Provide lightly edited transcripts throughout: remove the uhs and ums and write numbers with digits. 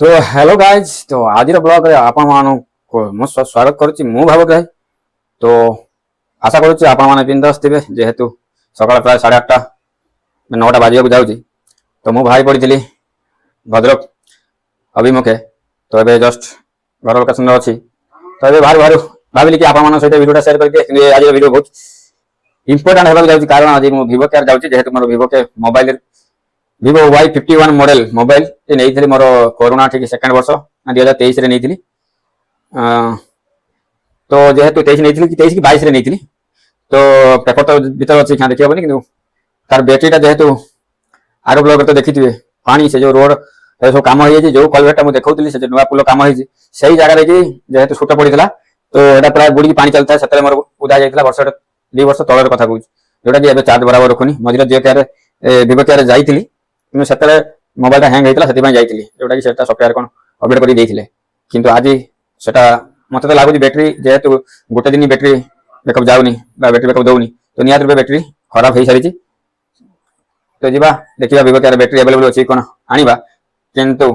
तो hello guys तो आज ब्लॉग रे आपण मानक मो स्वागत करुच्ची मु भावक भाई। तो आशा करुच्ची आपण माने बिंदास थिबे जेहेतु सकाळ प्राय 8:30 9टा बाजिया जाउची। तो मु भाई पड़ी भद्रक अभिमुखे तो एबे जस्ट घर लोकेशन अच्छी तो एबे बाहर बाहर भाविली कि आपण सहित वीडियो शेयर करके आज वीडियो बहुत इंपोर्टेंट होगा जाउची कारण आज मु वीवो केयर जाउची जेहेतु मोर वीवो के mobile Vivo Y51 model mobile नहीं मोर कोरोना ठीक सेकेंड वर्ष 2023 रे नहीं तो जेहेतु 23 नहीं कि 23 कि 22 रे नहीं तो पेपर तो भीतर अच्छी क्या देखी हेनी कि तार बैटेरीटा जेहेतु आर ब्लॉग तो देखी थे पानी से जो रोड सब कम हो जो कलभेटा मुझे देखी से नुआ पुल कम होती से जगह जेहेतु छूट पड़ा तो यहाँ प्राय बुड़ी पानी चलता है से मोर उदा जाता वर्ष 2 वर्ष तलर कथा कहूँ जोटा कि चार्ज बराबर रखुनी मझे जियो केयर विवो केयर जाइली कि से मोबाइल हैंग होता है जाइली जोटा कि सफ्टवेयर कौन अपडेट करते किंतु आज से मत तो लगुच बैटेरी जेहेतु गोटे दिन बैटेरी बैकअप जाऊनी बैटेरी बैकअप दौनी तो निहत रूप बैटेरी खराब हो सारी तो जी देखा विवो केयर बैटेरी अवेलेबल अच्छी कौन आना किंतु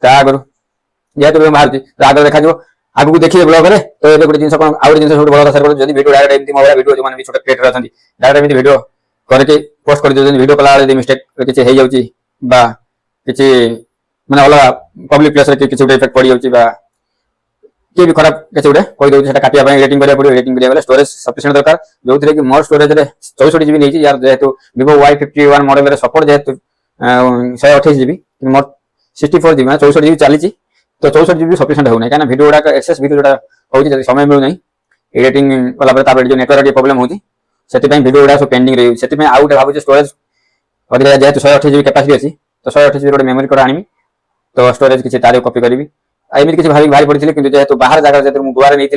आगु जेहेतु बाहर तो आगे देखा आगू देखिए ब्लॉग रे तो ये गोटे जिन आउ जिन सब बड़ा शेयर कर वीडियो डायरेक्ट मोबाइल वीडियो जो मैंने छोटे क्रिएटर अच्छा डायरेक्ट वीडियो करके पोस्ट कर दिखाते वीडियो कला मिस्टेक किसी हो जाऊँगी किसी माने अलग पब्लिक प्लेस किसी गोटे इफेक्ट पड़ जाऊँगी किए भी खराब किसी गोटे कहीदे काटिया एडिटिंग करा पड़ो एडिटिंग करा स्टोरेज सफिशिएंट दरकार जो थे कि मोर स्टोरेज 64 GB नहीं यार जेहेतु Vivo Y51 मॉडल सपोर्ट जेहेतु 128 GB मोर 64 GB 64 GB चली तो 64 GB सफिशिएंट होना कहीं वीडियो गुड़ाक एक्सेस वीडियो जो होती समय मिलूना एडिटिंग कलापर जो नेटवर्क प्रोब्लेम होती से वीडियो गुड़ा सब पेंडिंग रही से आउ गए भाव स्टोरेज अधिक जेहतु 128 GB कैपेसिटी अच्छी तो 128 GB गोटे मेमोरी कार्ड आनी तो स्टोरेज किसी तार कॉपी करी एमती किसी भाई भाई पड़ी कि जेहतु बाहर जगह जेहतु मुझे गोवे नहीं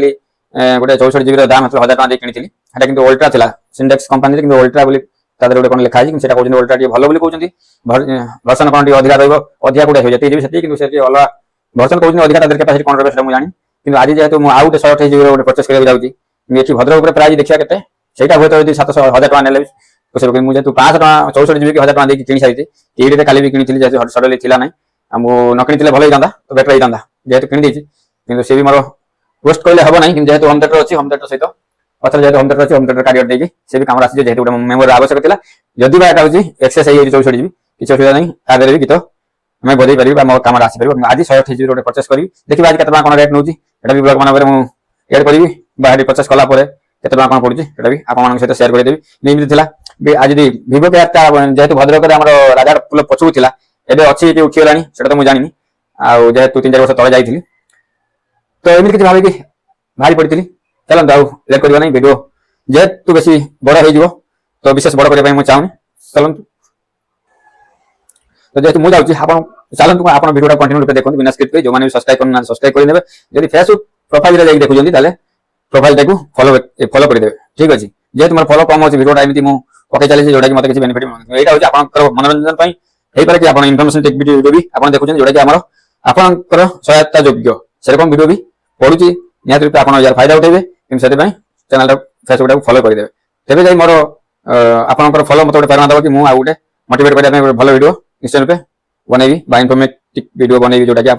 गोटे 64 GB दाम 1000 टका किनी कि अल्ट्रा था सिंडेक्स कंपनी कि अल्ट्रा बोली गोटे कौन लिखाई कहते अल्ट्रा टी भल कहते भर्सन कौन अधिका रहा कौटे हो जाती से अलग भर्सन कहते अधिका कैपेसिटी कौन रहा मुझे जानी कि आज जेहतु मुझे आउ 128 GB गोटे परचेस कराया जाऊँगी ये भद्रक प्राइस देखा के सहीटा हुए तो 700-1000 टका ने तो मुझे 500 टका 64 GB 1000 टका देखिए किनी सारी टीवी काली भी किनी जेहतु सडनली थी ना न किनी भल होता तो बेटर होता जेहतु किनी कि सी भी मोर पोस्ट कहले हम ना जेहतु होम थिएटर अच्छी होम थिएटर सहित पथर जेहतु होम थिएटर अच्छी होम थिएटर कार्ड देखिए सी भी कम आसी जेहतु गोटे मेमोरी आवश्यक था जदि बात हूँ एक्सेस हो 64 GB किसी असुविधा नहीं तादे भी गीत मैं बजाई पारि मो कम आसपार आज 128 GB गोटे परचेस करी देखिए आज के कौन रेट नौ भी ब्लॉग मानक मुझे एड करी बाहर परचेस कला केते कौन पड़ुची भी आप सहित शेयर करदेवी एमती आज Vivo केयर जेहतु भद्रक राजा पुल पछू था एवं अच्छी उठीगला तो मुझे जानी जेहतु 3-4 वर्ष तले जाइली तो एमती किसी भाविकी बाहरी पड़ी चलते आउ लेट करवा नहीं वीडियो जेहतु बेसी बड़ हो तो विशेष बड़ करने मुझे चाहूनी चलतु तो जेहतु मुझे जाऊँगी चलतु आप वीडियो कंटिन्यू रूप देखते बिना स्क्रिप्ट जो मैंने सब्सक्राइब करना सब्सक्राइब करदे जब फेसबुक प्रोफाइल देखुं प्रोफाइल टाइम फॉलो करदे ठीक अच्छे जेहतु मोर फॉलो कम अच्छी वीडियो एमती पकई चली जोटा कि मतलब बेनिफिट यहाँ हूँ आप मनोरंजन हो पारे कि आप इनफर्मेशन टेक वीडियो भी आप देखुं जोटा कि आपर सहायता योग्य से रकम वीडियो भी पड़ुची निहत रूप आप यार फायदा उठेबे कि चैनल फेसबुक फॉलो करदे तेज जाए मोर आप फॉलो मत गोटे प्रेरणा दब कि मुझे गोटे मोटिवेट करने भल वीडियो निश्चय रूपे बनैबी इनफर्मेटिव वीडियो बनैबी जोटा कि आप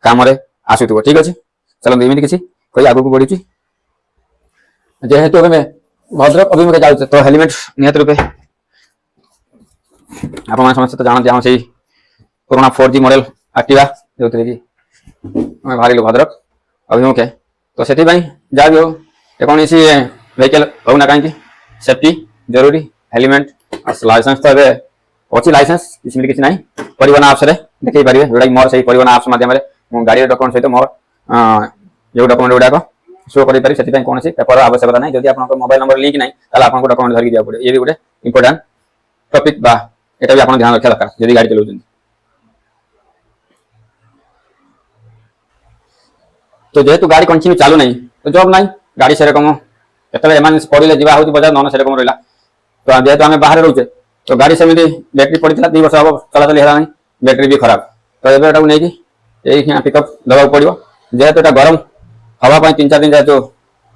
काम आसुव ठीक अच्छे चलते एमती किसी कही आगू बढ़ी जेहेतु अभी भद्रक अभिमुखे जाऊे तो हेलमेट निहत रूपे आप समस्त तो जानते हम से कोरोना 4G मॉडल एक्टिवा जो कि बाहर भद्रक अभिमुखे तो से जहाँ भी हो कौन व्हीकल होना कहीं सेफ्टी जरूरी हेलमेट लाइसेंस तो ये अच्छी लाइसेंस किसी ना परिवहन आप्स देखी पारे जोटा कि मोर से परिवहन आप्स मध्यम गाड़ी डॉक्यूमेंट सहित मोर जो डॉक्यूमेंट गुड़ाक शो कर पारि से कौन पेपर आवश्यकता नहीं जब आप मोबाइल नंबर लिंक नहीं आपको डॉक्यूमेंट धरिक जाओ पड़े ये भी गोटे इंपोर्टेंट टॉपिक यहाँ भी आप ध्यान रखा दरकार जब गाड़ी चलाऊँ तो जेहेतु गाड़ी कंटिन्यू चालू नहीं तो जॉब नहीं गाड़ी से रकम एमरजेंसी पड़े जावा बजार नन से रकम रहा तो जेहेतु आम बाहर रोचे तो गाड़ी सेमती बैटेरी पड़ी 2 वर्ष हम चलाचल है बैटेरी भी खराब तो ये नहीं यही पिकअप दबा पड़ो जेहेतु यहाँ गरम हवा 3-4 दिन जो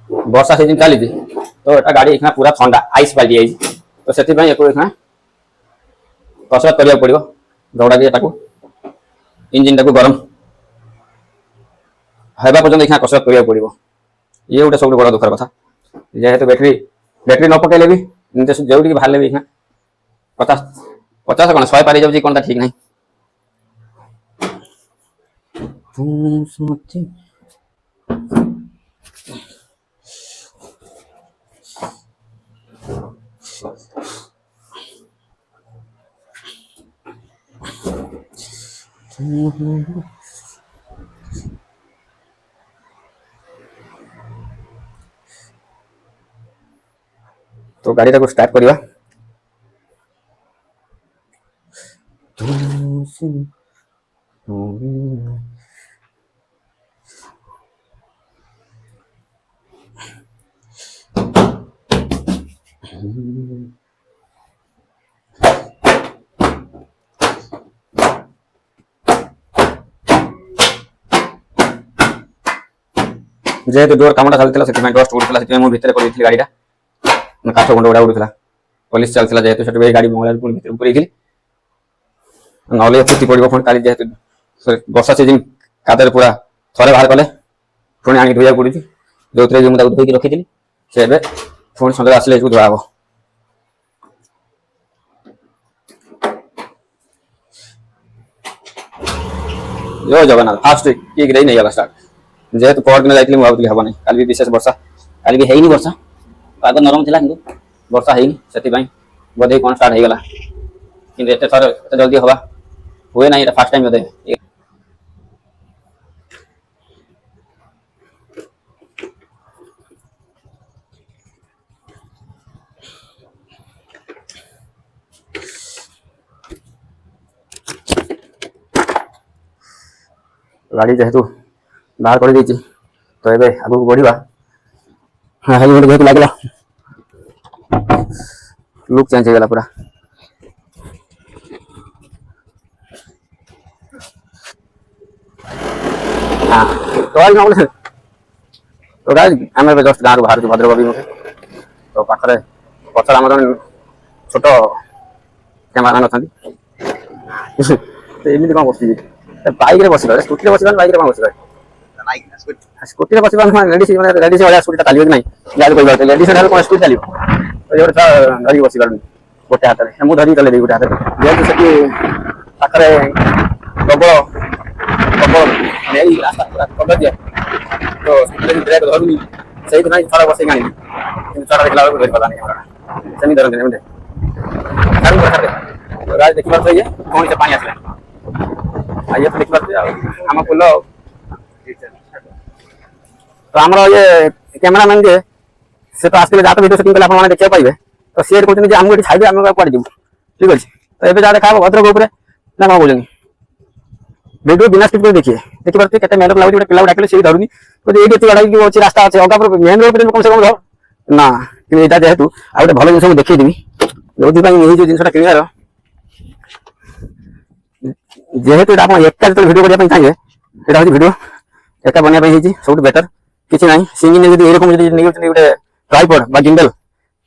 वर्षा सीजन चली तो यहाँ गाड़ी यहाँ पूरा ठंडा आइस पालटी जाइए तो से कसरत करने पड़ो जोटा कि इंजिन टाक गरम ହେବା ପର୍ଯ୍ୟନ୍ତ ଏଇନା କସରତ କରିବାକୁ ପଡ଼ିବ। ଇଏ ଗୋଟେ ସବୁଠୁ ବଡ଼ ଦୁଃଖର କଥା। ଯେହେତୁ ବ୍ୟାଟେରୀ ନ ପକେଇଲେ ବି ଯୋଉଠିକି ବାହାରିଲେ ବି ଏଇନା 50 କ'ଣ 100 ପାରି ଯାଉଛି କ'ଣ ତା ଠିକ୍ ନାହିଁ। तो गाड़ीटाକୁ ଷ୍ଟାର୍ଟ କରିବା। जेहेतु जोर कामटा चलता से डस्ट उड़ूला से भितर पड़ी गाड़ीटा काठ गुंड गुड़ा उड़ूला पुलिस चलता जेहेतु से गाड़ी बंगला भर पूरी ना फुटी पड़ो पुणी काली जेहेतु वर्षा सीजन कादे पूरा थरे बाहर कले पुणी आनी धोया पड़ी जो थे मुझे धोई रखी से पुणी सन्देह आसिले धुआ हम। जय जगन्नाथ फास्ट किक दे नहीं गला स्टार्ट जेहेतु पर दिन जाइए भावुली हम ना काली भी विशेष वर्षा काली भी है वर्षा पाग नरम था कि वर्षा है से बोधे कौन स्टार्ट होगा कि थर एत जल्दी हवा हुए ना फास्ट टाइम बोधे। गाड़ी जेहेतु बाहर कर तो ये आगे बढ़ा हेलमेट जेहेतु लगला लुक चेंज होगा पूरा। हाँ तो गाइस आम जस्ट गाँव बाहर भद्रक अभिमुखे तो पाखे पचर आम जन छोट कैमरामैन अच्छा तो एमती कौन बस बाइक बस स्कूटी बस बाइक कौन बस स्कूटी बस लेडीज लेडीज भाया स्कूटी चलिए कि ना जहाँ कही लेडीज कौन स्कूटी चलो तो ये धरिक बस पार गोटे हाथ में मुझे धरिक चल गोटे हाथ में जेहतु से पाखे प्रबल प्रबल रास्ता पूरा कदर्य तो ब्रेक धरुनी से थोड़ा बस आनी थोड़ा देखला धर पानी सेमी धरती गाड़ी देखी पारे कौन से पानी आसला ये तो देखी पारे आम पुल तो आम ये कैमेरामैन जे से तो आसते जहाँ भिडियो सेटिंग कले देखा पाइबे तो सी कहते आमको छाड़ आम कड़े जीव ठीक अच्छे तो ये जहाँ देखा भद्रक उपर ना कौन बोलेंगे वीडियो बिना स्किप देखिए देखी पारे केते मेहनत लगुच गोटे पिला डाकिले से धरुनी तो ये गाड़ी अच्छी रास्ता अच्छे अगा मेन रोड कम से कम धर ना कि यहाँ जेहेतु आ गए भल जिन देखदेवी जो जिनसा किणार जेहेतु एका जो भिडियो करने चाहिए यहाँ हूँ भिडियो एका बनवाई सब बेटर किसी ना सिंगिंग ये गोटे ट्राइपॉड गिम्बल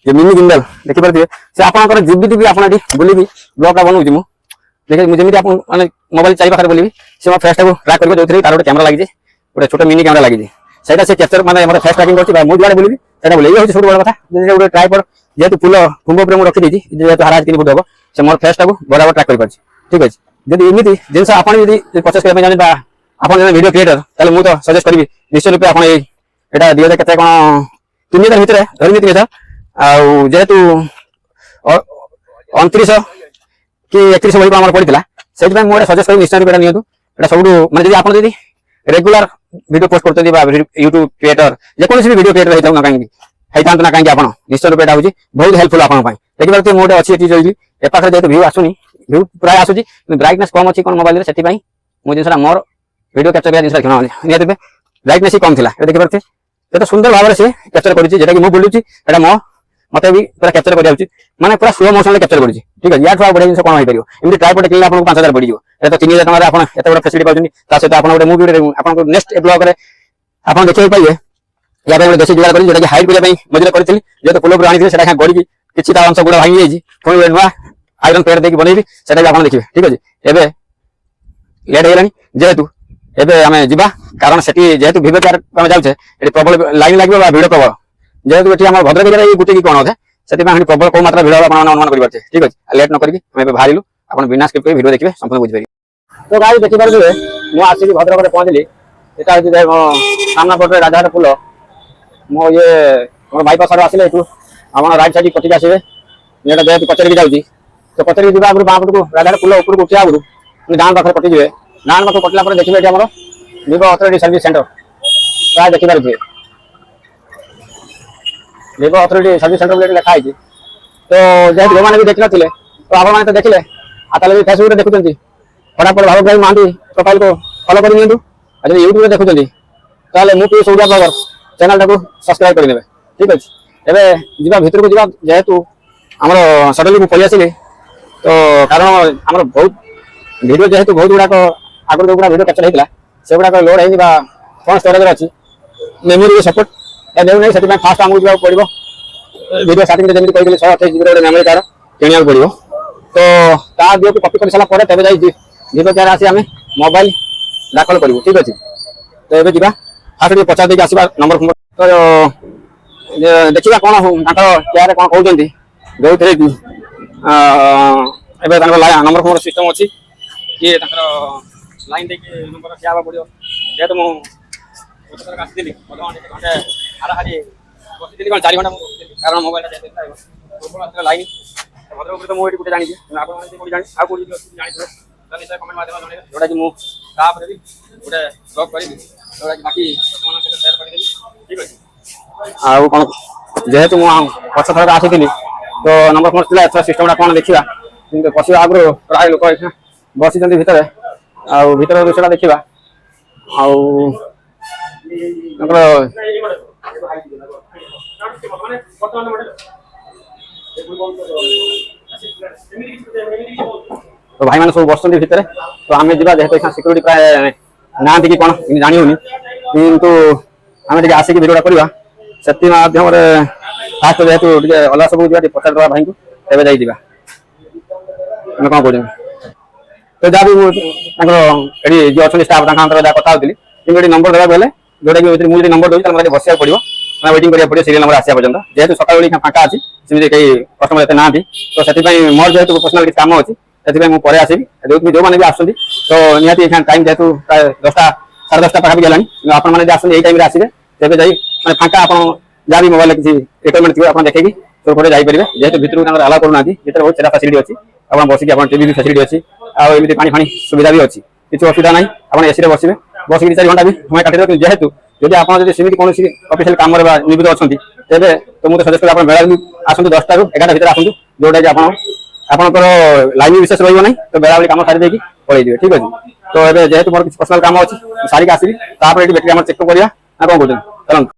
जो मिनी गिम्बल देखी पारे से आपंकर जीवी आप बुली ब्लॉग बनाऊँ मुझे देखिए मुझे मैंने मोबाइल चारि पाखे बोली से मो फेस टाक ट्राक कर जो तार गोटे कैमरा लगी गोटे छोट मिनी कैमरा लगी से कैप्चर मानते फेस ट्राकिंग कर जुआड़े बुलि बोले ये सब बड़ा कथा गोटे ट्राइपॉड जेहतु फुल कुंभ उपर मुझे रखी जेहतु हारा 3 फुट हम से मोर फेस टाक बराबर ट्राक कर ठीक अच्छे जब एमती जिन आप परचेस करने आप वीडियो क्रिएटर ताले मुझे तो सजेस्ट करी निश्चय रूपे आप यहाँ 2000 के 3000 भितर धरनी 3000 जेहेतु 2900 कि 3100 बही पड़ा से मुझे सजेस्ट करी निश्चय रूपे नियंतु सब मानते आप रेगुलर वीडियो पोस्ट करते यूट्यूब क्रिएटर जेको भी वीडियो क्रिएटर होता ना कहीं होता ना कहीं आप निश्चय रूपे हूँ बहुत हेल्पफुल आप देखिए पारे मुझे अच्छी जो एपाखे जेहतु व्यू आसुनी व्यू प्राय आसूँ ब्राइटनेस कम अच्छी कौन मोबाइल से मुझे जिनसा मोर वीडियो कैप्चर कर जिन निहत ब्राइटनेस ही कम थी देखी पारे तो सुंदर भाव से कैप्चर कर बुलूची मो मत भी पूरा कैप्चर कर माने पूरा स्लो मोशन कैप्चर कर ठीक है या बढ़िया जिन कौन हो एमती ट्राइपॉड किनले आपको 5000 पड़ जाए तो 3000 टका एत बड़ा फैसिलिटी पाँच सहित आप गोटे मूवी नेक्स्ट ब्लॉग में आप देखिए पाइबे या गोटे देशी जुगाड़ कर हाइट करने मझे करी जेहतु पुल आनी से गड़ी किसी अंश गुड़ा भांगी जाइए पुणी नुआ आयरन पेड़ देकी बनैबी से आप देखिए ठीक अच्छे एवं लेट हो जेहेतु ଏବେ ଆମେ ଯିବା କାରଣ ସେଠି ଯେହେତୁ ଭିଭ କେୟାର ଆମେ ଯାଉଛେ ଏଠି ପ୍ରବଳ ଲାଇନ ଲାଗିବ ବା ଭିଡ଼ ପ୍ରବଳ ଯେହେତୁ ଏଠି ଆମର ଭଦ୍ରକ ଜିଲ୍ଲାରେ ଗୋଟେ କି କଣ ଅଧେ ସେଥିପାଇଁ ଏଠି ପ୍ରବଳ କୋଉ ମାତ୍ରା ଭିଡ଼ ହବ ଆପଣମାନେ ଅନୁମାନ କରିପାରୁଥିବେ ଠିକ ଅଛି ଲେଟ୍ ନ କରିକି ଆମେ ଏବେ ବାହାରିଲୁ ଆପଣ ବିନା ସ୍କିପ୍ କରି ଭିଡ଼ିଓ ଦେଖିବେ ସମ୍ପୂର୍ଣ୍ଣ ବୁଝିପାରିବେ ତ ଗାଈ ଦେଖିପାରୁଥିବେ ମୁଁ ଆସିକି ଭଦ୍ରକରେ ପହଞ୍ଚିଲି ଏଟା ହଉଛି ସାମ୍ନା ପଟରେ ରାଜାଘାଟ ପୁଲ ମୋ ମୋର ବାଇପାସ୍ ଆଡ଼ୁ ଆସିଲେ ଏଠୁ ଆପଣ ରାଇଟ୍ ସାଇଡ୍ କଟିକି ଆସିବେ ଏଇଟା ଯେହେତୁ କଚେରୀକି ଯାଉଛି ତ କଚେରୀକି ଯିବା ଆଗରୁ ବାଁ ପଟକୁ ରାଜାଘାଟ ପୁଲ ଉପରକୁ ଉଠିବା ଆଗରୁ ଡାହାଣ ପାଖରେ କଟିଯିବେ ଡାହାଣ ପାଖକୁ କଟିଲା ପରେ ଦେଖିବେ ଏଠି ଆମର ଭିଭୋ ଅଥରିଟି ସର୍ଭିସ ସେଣ୍ଟର ପ୍ରାୟ ଦେଖିପାରୁଥିବେ ଭିଭୋ ଅଥରିଟି ସର୍ଭିସ ସେଣ୍ଟର ବୋଲି ଲେଖା ହେଇଛି ତ ଯେହେତୁ ଯୋଉମାନେ ବି ଦେଖିନଥିଲେ ତ ଆପଣମାନେ ତ ଦେଖିଲେ ଆଉ ତାହେଲେ ବି ଫେସବୁକରେ ଦେଖୁଛନ୍ତି ଫଟାଫଟ ଭାବ ଭାଇ ମହାନ୍ତି ପ୍ରୋଫାଇଲକୁ ଫଲୋ କରି ନିଅନ୍ତୁ ଆଉ ଯଦି ୟୁଟ୍ୟୁବରେ ଦେଖୁଛନ୍ତି ତାହେଲେ ମୁଁ ପିୟୁଷ ଓଡ଼ିଆ ବ୍ଲଗର ଚ୍ୟାନେଲଟାକୁ ସବସ୍କ୍ରାଇବ କରିନେବେ ଠିକ ଅଛି ଏବେ ଯିବା ଭିତରକୁ ଯିବା ଯେହେତୁ ଆମର ସଡନଲି ମୁଁ ପଳେଇ ଆସିଲି ତ କାରଣ ଆମର ବହୁତ ଭିଡ଼ିଓ ଯେହେତୁ ବହୁତ ଗୁଡ଼ାକ ଆଗରୁ ଯୋଉଗୁଡ଼ା ଭିଡ଼ିଓ କ୍ୟାପଚର ହେଇଥିଲା ସେଗୁଡ଼ାକ ଲୋଡ୍ ହେଇନି ବା କ'ଣ ଷ୍ଟୋରେଜରେ ଅଛି ମେମୋରି ସପୋର୍ଟ ଦେଉନାହିଁ ସେଥିପାଇଁ ଫାଷ୍ଟ ଆମକୁ ଯିବାକୁ ପଡ଼ିବ ଭିଡ଼ିଓ ଷ୍ଟାର୍ଟିଂରେ ଯେମିତି କହିଥିଲି 128 GB ଗୋଟେ ମେମୋରି କାର୍ଡ କିଣିବାକୁ ପଡ଼ିବ ତ ତା ଭିଡ଼ିଓକୁ କପି କରିସାରିଲା ପରେ ତେବେ ଯାଇ ଭିଭୋ କେୟାର ଆସି ଆମେ ମୋବାଇଲ ଦାଖଲ କରିବୁ ଠିକ ଅଛି ତ ଏବେ ଯିବା ଫାଷ୍ଟ ଟିକେ ପଚାର ଦେଇକି ଆସିବା ନମ୍ବର ଫମ୍ବର ତ ଦେଖିବା କ'ଣ ତାଙ୍କର କେୟାରରେ କ'ଣ କହୁଛନ୍ତି ଯୋଉଥିରେ କି ଏବେ ତାଙ୍କର ନମ୍ବର ଫମ୍ବର ସିଷ୍ଟମ ଅଛି କିଏ ତାଙ୍କର ଲାଇନ୍ ଦେଇକି ନମ୍ବର ଠିଆ ହେବାକୁ ପଡ଼ିବ ଯେହେତୁ ମୁଁ ଆସିଥିଲି ଘଣ୍ଟେ ହାରାହାରି ବସିଥିଲି କ'ଣ 4 ଘଣ୍ଟା ମୁଁ ବସିଥିଲି କାରଣ ମୋବାଇଲଟା ଯେହେତୁ ଲାଇନ୍ ଭଦ୍ରକ ଉପରେ ତ ମୁଁ ଏଠି ଗୋଟେ ଜାଣିଛି ଆପଣମାନେ କୋଉଠି ଜାଣି ଆଉ କୋଉଠି ଅଛି ଜାଣିଥିବେ ତାହେଲେ ନିଶ୍ଚୟ କମେଣ୍ଟ ମାଧ୍ୟମରେ ଜଣାଇବେ ଯୋଉଟାକି ମୁଁ ତାପରେ ବି ଗୋଟେ ବ୍ଲଗ୍ କରିବି ଯୋଉଟାକି ବାକି ଲୋକମାନଙ୍କ ସହିତ ସେୟାର କରିଦେବି ଠିକ ଅଛି ଆଉ କ'ଣ ଯେହେତୁ ମୁଁ ପଛ ଥରକ ଆସିଥିଲି ତ ନମ୍ବର ଫମ୍ବର ଥିଲା ଏଥର ସିଷ୍ଟମଟା କ'ଣ ଦେଖିବା କିନ୍ତୁ ପଶିବା ଆଗରୁ ପ୍ରାୟ ଲୋକ ଏଠି ବସିଛନ୍ତି ଭିତରେ ଆଉ ଭିତର ଦୃଶ୍ୟଟା ଦେଖିବା ଆଉ ତାଙ୍କର तो भाई मैंने सब बस भितर तो आम जा जेहतु सिक्यूरीटी प्राय ना कि कौन जानी होनी किंतु आम आसिक भिडियोटा करवा से फास्ट जेहतु अलग सब पचार दवा भाई को तेज जा कौन कह तो जहाँ भी जो अच्छा स्टाफ जहाँ कथा होती कि नंबर देवा गले जोटा कि मुझे नंबर दूसरी मतलब बस पड़ो मैं वेटिंग करा पड़ो सीरियल नंबर आसा पर्यटन जेहतु सकाल फाँका अच्छी सेमती कई कस्टमर एत ना तो से मोर जेहतु पर्सनाल काम अच्छी से मुझे आसवि जो मैंने भी आसुँच तो निहाती टाइम जेहतु प्राय 10टा 10:30 पाखापी गलानी आपने यही टाइम आसवे तेज जा फाँका आप जहाँ भी मोबाइल किसी रिक्वायरमेंट थी आप देखी तो गोटे जापर जेहतु भितर अलाउ करना भर बहुत सारा फैसिलिटी अच्छी आप बसिक टीवी भी फैसिलिटी अच्छी आमती पानी फाणी सुविधा भी अच्छी किसी असुविधा ना आप एसी बसवे बसिक 4 घंटा भी समय काटिदेव जेहतु जब आप सेमती कौन अफिशियल कम नियोजित अच्छा तेज तो मुझे सजेस्ट करें बेला आसतु 10टा ରୁ 11ଟା भितर आसतु जोटा कि आपंकर लाइन विशेष रही तो बेला कम सारी देकी पलि ठीक अच्छे तो ये जेहतु मोर पर्सनाल कम अच्छी सारिक आसवि बैटेरी चेक करवा कौन कहते चलते